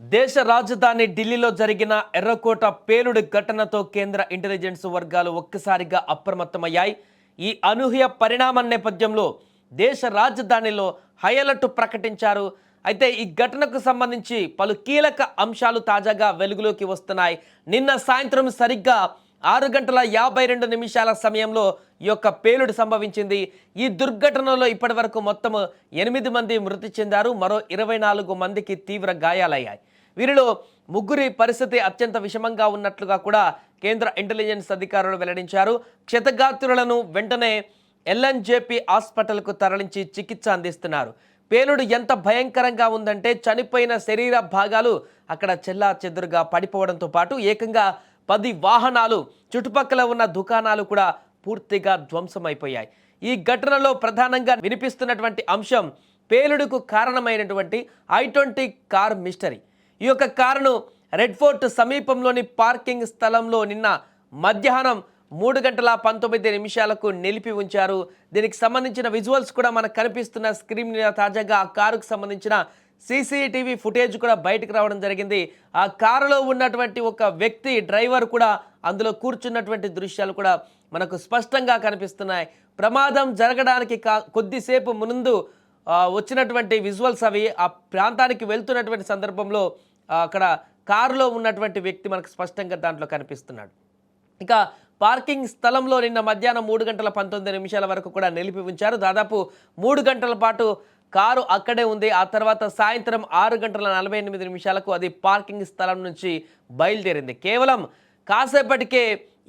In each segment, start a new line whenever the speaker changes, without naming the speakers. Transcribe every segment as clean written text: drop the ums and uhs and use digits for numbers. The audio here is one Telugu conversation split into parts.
దేశ రాజధాని ఢిల్లీలో జరిగిన ఎర్రకోట పేలుడు ఘటనతో కేంద్ర ఇంటెలిజెన్స్ వర్గాలు ఒక్కసారిగా అప్రమత్తమయ్యాయి. ఈ అనూహ్య పరిణామం నేపథ్యంలో దేశ రాజధానిలో హై అలర్ట్ ప్రకటించారు. అయితే ఈ ఘటనకు సంబంధించి పలు కీలక అంశాలు తాజాగా వెలుగులోకి వస్తున్నాయి. నిన్న సాయంత్రం సరిగ్గా 6 గంటల 52 నిమిషాల సమయంలో ఈ యొక్క పేలుడు సంభవించింది. ఈ దుర్ఘటనలో ఇప్పటివరకు మొత్తం 8 మంది మృతి చెందారు. మరో 24 మందికి తీవ్ర గాయాలయ్యాయి. వీరిలో ముగ్గురి పరిస్థితి అత్యంత విషమంగా ఉన్నట్లుగా కూడా కేంద్ర ఇంటెలిజెన్స్ అధికారులు వెల్లడించారు. క్షతగాత్రులను వెంటనే ఎల్ఎన్జేపీ హాస్పిటల్కు తరలించి చికిత్స అందిస్తున్నారు. పేలుడు ఎంత భయంకరంగా ఉందంటే చనిపోయిన శరీర భాగాలు అక్కడ చెల్లాచెదురుగా పడిపోవడంతో పాటు ఏకంగా 10 వాహనాలు, చుట్టుపక్కల ఉన్న దుకాణాలు కూడా పూర్తిగా ధ్వంసమైపోయాయి. ఈ ఘటనలో ప్రధానంగా వినిపిస్తున్నటువంటి అంశం పేలుడుకు కారణమైనటువంటి i20 కార్ మిస్టరీ. ఈ యొక్క కారును రెడ్ ఫోర్ట్ సమీపంలోని పార్కింగ్ స్థలంలో నిన్న మధ్యాహ్నం 3 గంటల 19 నిమిషాలకు నిలిపి ఉంచారు. దీనికి సంబంధించిన విజువల్స్ కూడా మనకు కనిపిస్తున్న స్క్రీన్ మీద తాజాగా ఆ కారుకు సంబంధించిన సీసీటీవీ ఫుటేజ్ కూడా బయటకు రావడం జరిగింది. ఆ కారులో ఉన్నటువంటి ఒక వ్యక్తి, డ్రైవర్ కూడా అందులో కూర్చున్నటువంటి దృశ్యాలు కూడా మనకు స్పష్టంగా కనిపిస్తున్నాయి. ప్రమాదం జరగడానికి కొద్దిసేపు ముందు వచ్చినటువంటి విజువల్స్ అవి. ఆ ప్రాంతానికి వెళ్తున్నటువంటి సందర్భంలో అక్కడ కారులో ఉన్నటువంటి వ్యక్తి మనకు స్పష్టంగా దాంట్లో కనిపిస్తున్నాడు. ఇక పార్కింగ్ స్థలంలో నిన్న మధ్యాహ్నం 3 గంటల 19 నిమిషాల వరకు కూడా నిలిపి ఉంచారు. దాదాపు 3 గంటల పాటు కారు అక్కడే ఉంది. ఆ తర్వాత సాయంత్రం 6 గంటల 48 నిమిషాలకు అది పార్కింగ్ స్థలం నుంచి బయలుదేరింది. కేవలం కాసేపటికే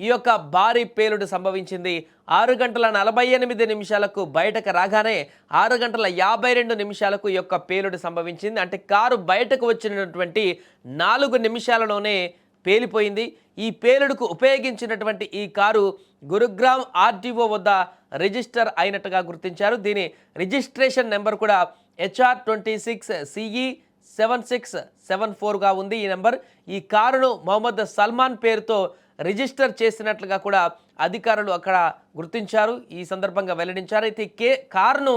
ఈ యొక్క భారీ పేలుడు సంభవించింది. 6 గంటల 48 నిమిషాలకు బయటకు రాగానే 6 గంటల 52 నిమిషాలకు ఈ యొక్క పేలుడు సంభవించింది. అంటే కారు బయటకు వచ్చినటువంటి 4 నిమిషాలలోనే పేలిపోయింది. ఈ పేలుడుకు ఉపయోగించినటువంటి ఈ కారు గురుగ్రామ్ ఆర్టీఓ వద్ద రిజిస్టర్ అయినట్టుగా గుర్తించారు. దీని రిజిస్ట్రేషన్ నెంబర్ కూడా HR26CE 7674గా ఉంది. ఈ నెంబర్ ఈ కారును మొహమ్మద్ సల్మాన్ పేరుతో రిజిస్టర్ చేసినట్లుగా కూడా అధికారులు అక్కడ గుర్తించారు. ఈ సందర్భంగా వెల్లడించారు. అయితే కారును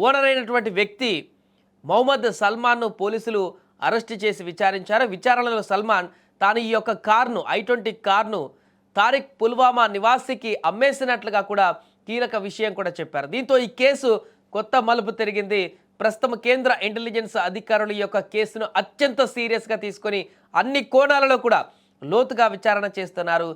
ఓనర్ అయినటువంటి వ్యక్తి మొహమ్మద్ సల్మాన్ను పోలీసులు అరెస్ట్ చేసి విచారించారు. విచారణలో సల్మాన్ తాను ఈ యొక్క కారును i20 కారును తారిక్ పుల్వామా నివాసికి అమ్మేసినట్లుగా కూడా కీలక విషయం కూడా చెప్పారు. దీంతో ఈ కేసు కొత్త మలుపు తిరిగింది. ప్రస్తుతం కేంద్ర ఇంటెలిజెన్స్ అధికారులు ఈ యొక్క కేసును అత్యంత సీరియస్గా తీసుకొని అన్ని కోణాలలో కూడా లోతుగా విచారణ చేస్తున్నారు.